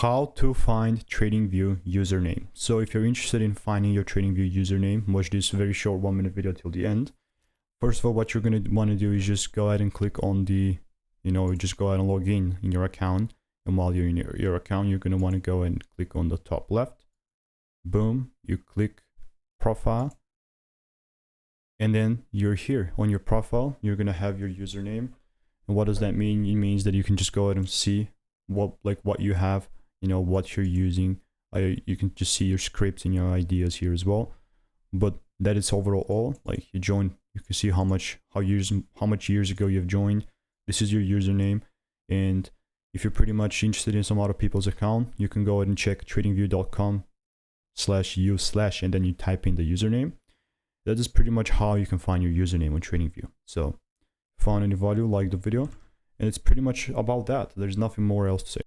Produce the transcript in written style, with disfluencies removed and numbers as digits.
how to find TradingView username. So if you're interested in finding your TradingView username, watch this very short 1-minute video till the end. First of all, what you're going to want to do is just go ahead and click on the, just go ahead and log in your account. And while you're in your account, you're going to want to go and click on the top left. Boom, you click profile. And then you're here on your profile. You're going to have your username. And what does that mean? It means that you can just go ahead and see what you have, what you're using. You can just see your scripts and your ideas here as well. But that is overall all. Like you join, you can see how much years ago you've joined. This is your username. And if you're pretty much interested in some other people's account, you can go ahead and check tradingview.com/u/ and then you type in the username. That is pretty much how you can find your username on TradingView. So if you found any value, like the video. And it's pretty much about that. There's nothing more else to say.